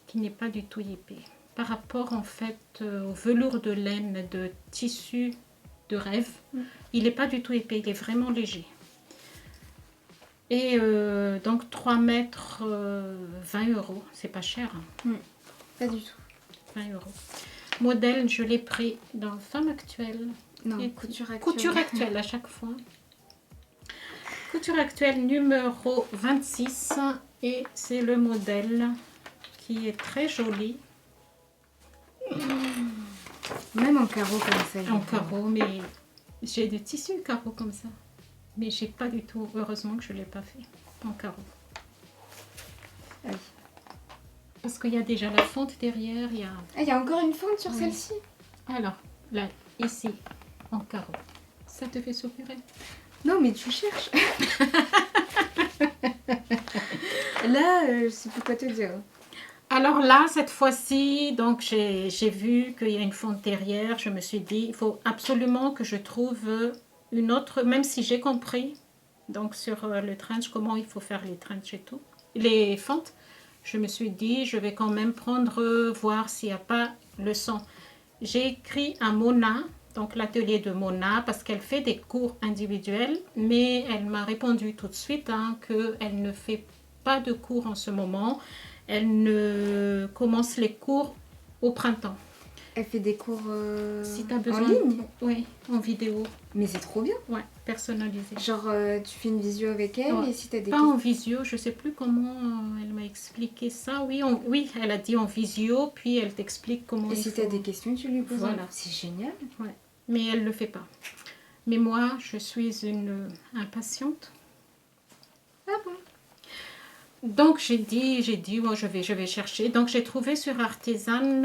S2: qui n'est pas du tout épais. Par rapport en fait au velours de laine de tissu de rêve, il n'est pas du tout épais, il est vraiment léger. Et donc 3 mètres, 20 €, c'est pas cher. Hein.
S1: Pas du tout.
S2: 20 €. Modèle, je l'ai pris dans Femme Actuelle.
S1: Non, Couture Actuelle.
S2: Couture Actuelle à chaque fois. Couture Actuelle numéro 26 et c'est le modèle qui est très joli.
S1: Même en carreau comme ça.
S2: En carreau, mais j'ai du tissu carreau comme ça. Mais j'ai pas du tout, heureusement que je ne l'ai pas fait en carreau.
S1: Ah oui.
S2: Parce qu'il y a déjà la fente derrière. Il y a...
S1: Ah, il y a encore une fente sur celle-ci.
S2: Alors, là, ici, en carreau. Ça te fait soupirer?
S1: Non, mais tu cherches. Là, je sais plus quoi te dire.
S2: Alors là, cette fois-ci, donc j'ai vu qu'il y a une fente derrière. Je me suis dit, il faut absolument que je trouve une autre, même si j'ai compris, donc sur le trench, comment il faut faire les trench et tout, les fentes. Je me suis dit, je vais quand même prendre, voir s'il n'y a pas le son. J'ai écrit à Mona, donc l'atelier de Mona, parce qu'elle fait des cours individuels, mais elle m'a répondu tout de suite hein, qu'elle ne fait pas de cours en ce moment. Elle ne commence les cours au printemps.
S1: Elle fait des cours
S2: si tu as besoin,
S1: en ligne?
S2: Oui, en vidéo.
S1: Mais c'est trop bien.
S2: Ouais, personnalisé.
S1: Genre, tu fais une visio avec elle et si tu as des
S2: pas en visio, je sais plus comment elle m'a expliqué ça. Oui, oui, elle a dit en visio, puis elle t'explique comment.
S1: Et si tu as des questions, tu lui poses.
S2: Voilà.
S1: C'est génial.
S2: Ouais. Mais elle le fait pas. Mais moi, je suis une impatiente.
S1: Ah bon?
S2: Donc j'ai dit oh, je vais chercher. Donc j'ai trouvé sur Artisan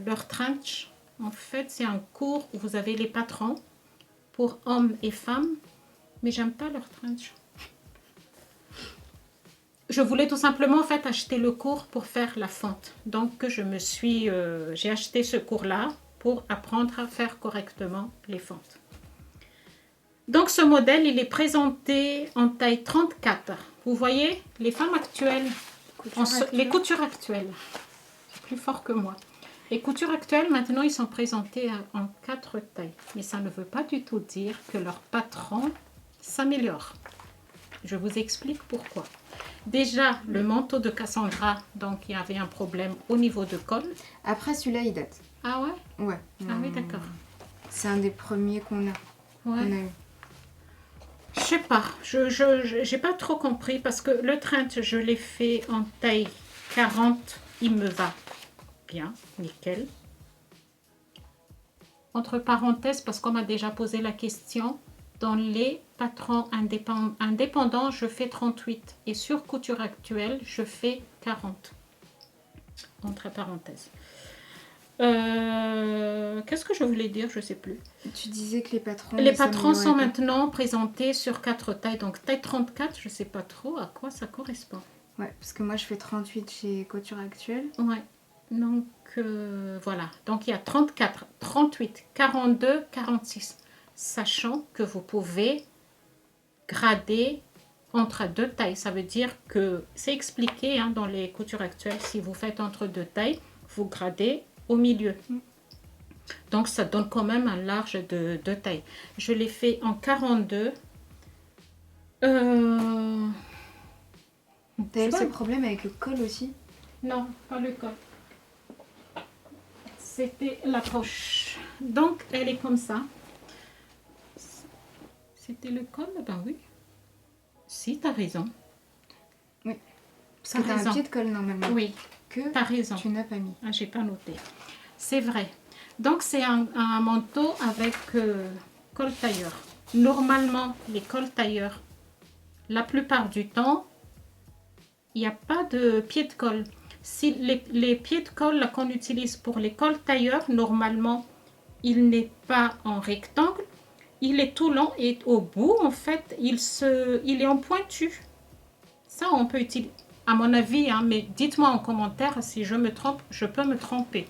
S2: leur trench. En fait, c'est un cours où vous avez les patrons pour hommes et femmes, mais j'aime pas leur trench. Je voulais tout simplement en fait acheter le cours pour faire la fente. Donc j'ai acheté ce cours-là pour apprendre à faire correctement les fentes. Donc ce modèle, il est présenté en taille 34. Vous voyez, les femmes actuelles, les coutures actuelles, c'est plus fort que moi. Les coutures actuelles, maintenant, ils sont présentés en 4 tailles. Mais ça ne veut pas du tout dire que leur patron s'améliore. Je vous explique pourquoi. Déjà, le manteau de Cassandra, donc il y avait un problème au niveau de col.
S1: Après, celui-là, il date.
S2: Ah ouais?
S1: Ouais.
S2: Ah oui, d'accord.
S1: C'est un des premiers qu'on a.
S2: Ouais.
S1: On a eu.
S2: Je sais pas, je n'ai pas trop compris parce que le trench, je l'ai fait en taille 40, il me va bien, nickel. Entre parenthèses, parce qu'on m'a déjà posé la question, dans les patrons indépendants, je fais 38 et sur Couture Actuelle, je fais 40. Entre parenthèses. Qu'est-ce que je voulais dire? Je ne sais plus.
S1: Tu disais que les patrons...
S2: Les patrons sont maintenant présentés sur 4 tailles. Donc taille 34, je ne sais pas trop à quoi ça correspond.
S1: Ouais, parce que moi je fais 38 chez Couture Actuelle.
S2: Ouais. Donc voilà. Donc il y a 34, 38, 42, 46. Sachant que vous pouvez grader entre 2 tailles. Ça veut dire que c'est expliqué hein, dans les coutures actuelles. Si vous faites entre 2 tailles, vous gradez au milieu. Donc ça donne quand même un large de taille. Je l'ai fait en 42.
S1: T'avais pas de problème avec le col aussi?
S2: Non, pas le col. C'était la poche. Donc, elle est comme ça. C'était le col? Ben oui. Si, t'as raison.
S1: Oui. Parce que t'as un pied de col normalement.
S2: Oui,
S1: Que
S2: t'as raison.
S1: tu n'as pas mis.
S2: Ah, j'ai pas noté. C'est vrai. Donc, c'est un manteau avec col tailleur. Normalement, les cols tailleurs, la plupart du temps, il n'y a pas de pied de colle. Si les pieds de colle qu'on utilise pour les cols tailleurs, normalement, il n'est pas en rectangle, il est tout long et au bout, en fait, il est en pointu. Ça, on peut utiliser, à mon avis, hein, mais dites-moi en commentaire si je me trompe, je peux me tromper.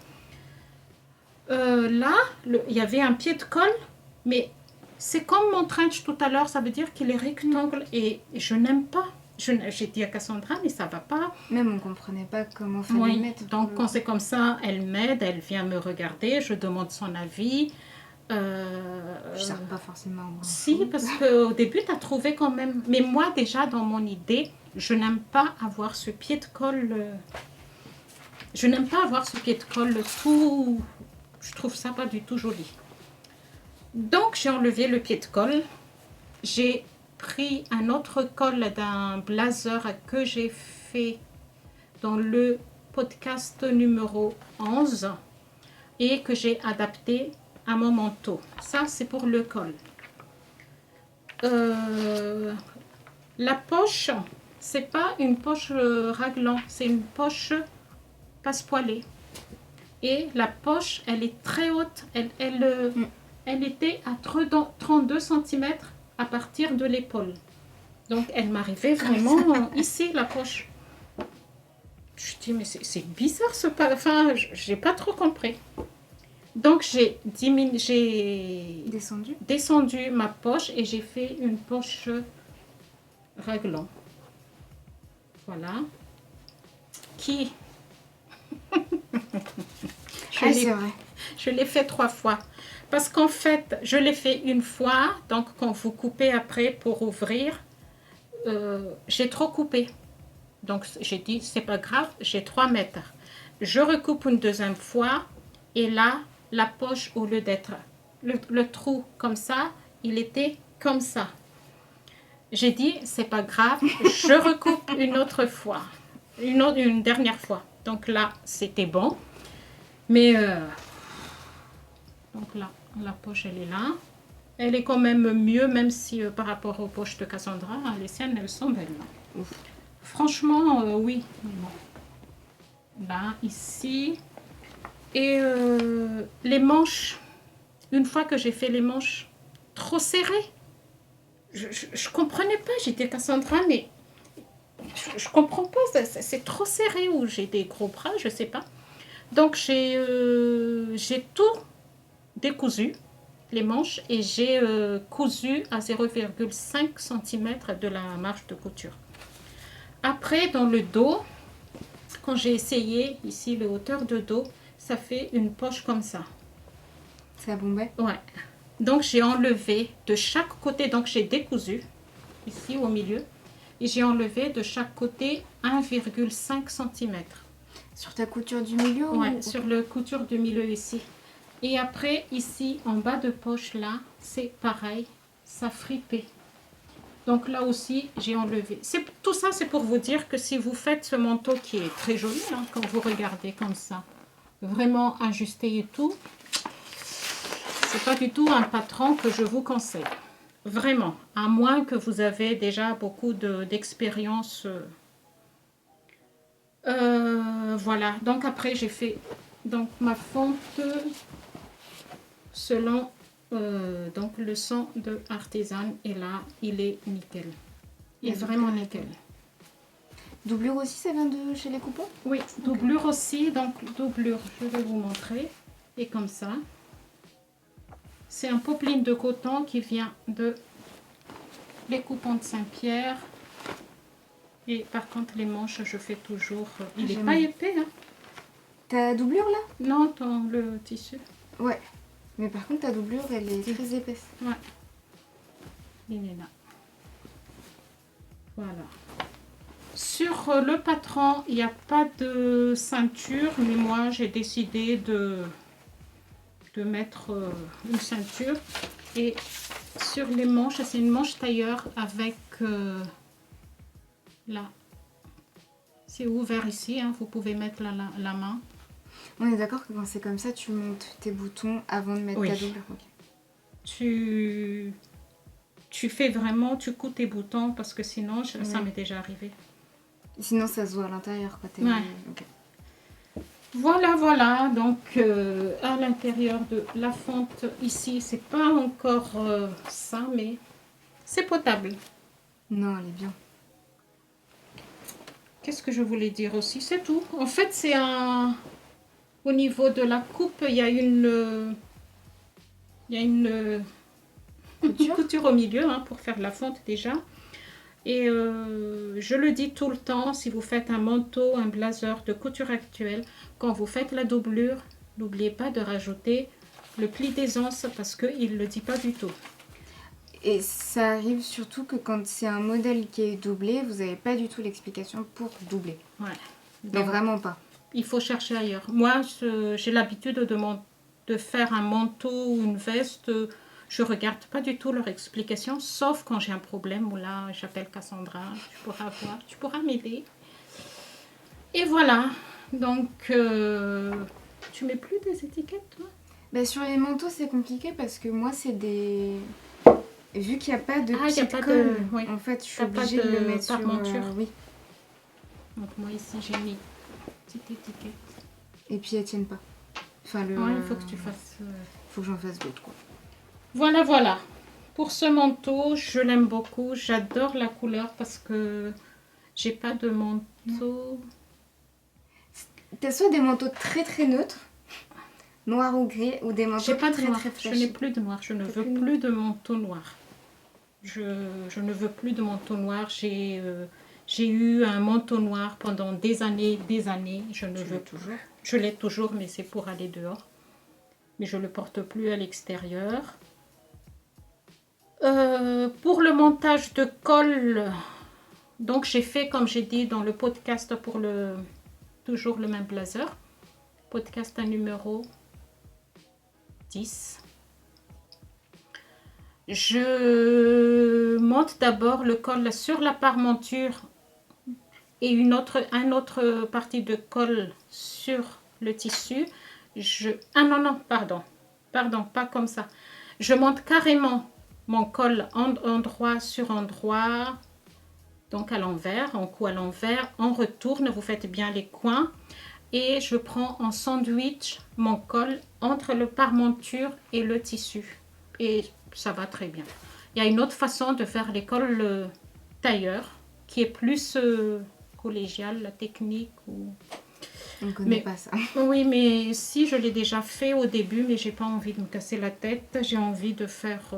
S2: Là, il y avait un pied de colle, mais c'est comme mon trench tout à l'heure, ça veut dire qu'il est rectangle et je n'aime pas. J'ai dit à Cassandra, mais ça va pas.
S1: Même on ne comprenait pas comment fallait le mettre.
S2: Donc quand c'est comme ça, elle m'aide, elle vient me regarder, je demande son avis.
S1: Je ne sers pas forcément.
S2: Si, parce qu'au début, tu as trouvé quand même. Mais moi, déjà, dans mon idée, je n'aime pas avoir ce pied de colle. Je n'aime pas avoir ce pied de colle tout. Je trouve ça pas du tout joli. Donc, j'ai enlevé le pied de colle. J'ai pris un autre col d'un blazer que j'ai fait dans le podcast numéro 11 et que j'ai adapté à mon manteau. Ça, c'est pour le col. La poche, c'est pas une poche raglan, c'est une poche passepoilée. Et la poche, elle est très haute. Elle était à 32 cm à partir de l'épaule. Donc, elle m'arrivait vraiment ici, la poche. Je dis, mais c'est bizarre ce pas. Enfin, j'ai pas trop compris. Donc, j'ai descendu ma poche et j'ai fait une poche raglan. Voilà. Qui
S1: c'est vrai.
S2: Je l'ai fait 3 fois. Parce qu'en fait, je l'ai fait une fois. Donc, quand vous coupez après pour ouvrir, j'ai trop coupé. Donc, j'ai dit, c'est pas grave, j'ai 3 mètres. Je recoupe une deuxième fois. Et là, la poche, au lieu d'être le trou comme ça, il était comme ça. J'ai dit, c'est pas grave, je recoupe une autre fois. Une dernière fois. Donc là, c'était bon. Mais, donc là, la poche, elle est là. Elle est quand même mieux, même si par rapport aux poches de Cassandra, les siennes, elles sont belles. Ouf. Franchement, oui. Là, ici. Et les manches, une fois que j'ai fait les manches, trop serrées. Je comprenais pas. J'ai dit à Cassandra, mais je comprends pas. C'est trop serré ou j'ai des gros bras, je sais pas. Donc, j'ai tout décousu, les manches, et j'ai cousu à 0,5 cm de la marge de couture. Après, dans le dos, quand j'ai essayé, ici, le hauteur de dos, ça fait une poche comme ça.
S1: Ça bombait?
S2: Ouais. Donc, j'ai enlevé de chaque côté, donc j'ai décousu, ici au milieu, et j'ai enlevé de chaque côté 1,5 cm.
S1: Sur ta couture du milieu?
S2: Ouais, sur la couture du milieu ici. Et après, ici, en bas de poche, là, c'est pareil, ça fripait. Donc là aussi, j'ai enlevé. Tout ça, c'est pour vous dire que si vous faites ce manteau qui est très joli, hein, quand vous regardez comme ça, vraiment ajusté et tout, c'est pas du tout un patron que je vous conseille. Vraiment, à moins que vous avez déjà beaucoup d'expérience. Voilà, donc après j'ai fait donc ma fonte selon donc le sang de artisan et là il est nickel. Il est vraiment nickel.
S1: Doublure aussi, ça vient de chez les coupons?
S2: Oui, doublure aussi, donc doublure, je vais vous montrer. Et comme ça, c'est un popeline de coton qui vient de les coupons de Saint-Pierre. Et par contre, les manches, je fais toujours... Il n'est pas épais, hein.
S1: Ta doublure, là?
S2: Non, le tissu.
S1: Ouais. Mais par contre, ta doublure, elle est très épaisse.
S2: Ouais. Il est là. Voilà. Sur le patron, il n'y a pas de ceinture, mais moi j'ai décidé de mettre une ceinture. Et sur les manches, c'est une manche tailleur avec là, c'est ouvert ici, hein, vous pouvez mettre la main.
S1: On est d'accord que quand c'est comme ça, tu montes tes boutons avant de mettre ta doublure. Okay.
S2: Tu fais vraiment, tu couds tes boutons parce que sinon, ça m'est déjà arrivé.
S1: Sinon, ça se voit à l'intérieur.
S2: Ouais. Okay. Voilà. Donc, à l'intérieur de la fente, ici, c'est pas encore ça, mais c'est potable.
S1: Non, elle est bien.
S2: Qu'est-ce que je voulais dire aussi? C'est tout. En fait, c'est un... Au niveau de la coupe, il y a une couture au milieu, hein, pour faire la fente déjà. Et je le dis tout le temps, si vous faites un manteau, un blazer de couture actuelle, quand vous faites la doublure, n'oubliez pas de rajouter le pli d'aisance parce qu'il ne le dit pas du tout.
S1: Et ça arrive surtout que quand c'est un modèle qui est doublé, vous n'avez pas du tout l'explication pour doubler.
S2: Ouais.
S1: Mais vraiment pas.
S2: Il faut chercher ailleurs. Moi, j'ai l'habitude de faire un manteau ou une veste. Je ne regarde pas du tout leur explication, sauf quand j'ai un problème où là, j'appelle Cassandra, tu pourras m'aider. Et voilà. Donc, tu mets plus des étiquettes, toi?
S1: Ben, sur les manteaux, c'est compliqué parce que moi, c'est des... Vu qu'il n'y a pas de petite colle, en fait, je suis obligée de le mettre sur...
S2: monture.
S1: Oui.
S2: Donc, moi, ici, j'ai mis une petite étiquette.
S1: Et puis, elles ne tiennent pas. Enfin,
S2: il faut que tu fasses...
S1: faut que j'en fasse d'autres, quoi.
S2: Voilà. Pour ce manteau, je l'aime beaucoup. J'adore la couleur parce que j'ai pas de manteau.
S1: T'as soit des manteaux très très neutres, noir ou gris, ou des manteaux
S2: pas
S1: très
S2: noir.
S1: très flashy.
S2: Je n'ai plus de noir. Je ne veux plus de manteau noir. Je ne veux plus de manteau noir. J'ai eu un manteau noir pendant des années. Je ne veux toujours. Je l'ai toujours, mais c'est pour aller dehors. Mais je ne le porte plus à l'extérieur. Pour le montage de col, donc j'ai fait comme j'ai dit dans le podcast pour toujours le même blazer, podcast numéro 10. Je monte d'abord le col sur la parmenture et une autre partie de col sur le tissu. Pardon, pas comme ça. Je monte carrément mon col endroit sur endroit, donc à l'envers, on coud à l'envers, on retourne, vous faites bien les coins et je prends en sandwich mon col entre le parmenture et le tissu et ça va très bien. Il y a une autre façon de faire les cols tailleur qui est plus collégiale, la technique ou...
S1: On ne connaît pas ça.
S2: Oui, mais si, je l'ai déjà fait au début, mais j'ai pas envie de me casser la tête. J'ai envie de faire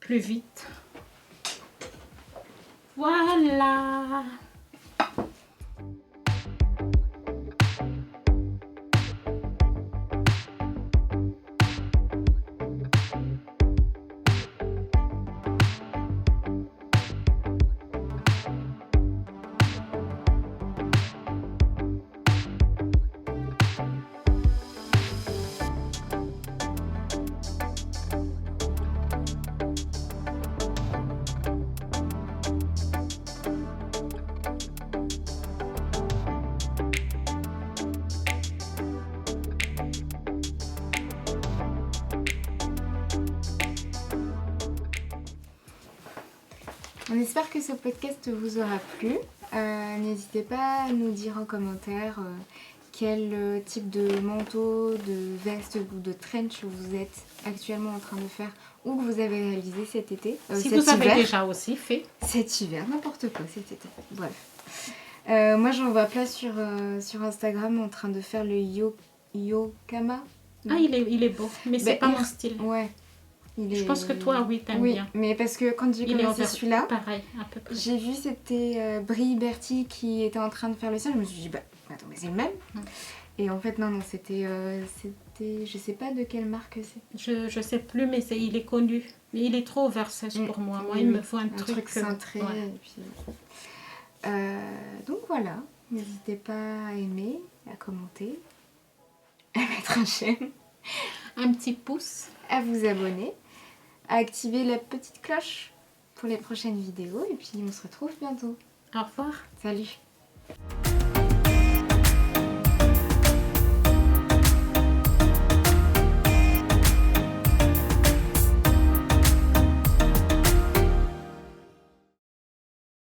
S2: plus vite. Voilà.
S1: On espère que ce podcast vous aura plu. N'hésitez pas à nous dire en commentaire quel type de manteau, de veste ou de trench vous êtes actuellement en train de faire ou que vous avez réalisé cet été.
S2: Si vous avez déjà aussi fait.
S1: Cet hiver, n'importe quoi cet été. Bref. Moi j'en vois plein sur Instagram en train de faire le Yokama.
S2: Ah, il est beau, mais c'est pas mon style.
S1: Ouais.
S2: Je pense que toi, oui, t'aimes bien.
S1: Mais parce que quand j'ai commencé celui-là,
S2: pareil, à peu près.
S1: J'ai vu c'était Brie Berti qui était en train de faire le sien. Je me suis dit, attends, mais c'est le même. Et en fait, non, c'était, je sais pas de quelle marque c'est.
S2: Je sais plus, mais il est connu. Mais il est trop Versace pour moi. Moi, il me faut un truc
S1: cintré.
S2: Ouais.
S1: Et puis... Donc voilà, n'hésitez pas à aimer, à commenter, à mettre un j'aime,
S2: Un petit pouce.
S1: à vous abonner, à activer la petite cloche pour les prochaines vidéos et puis on se retrouve bientôt.
S2: Au revoir.
S1: Salut!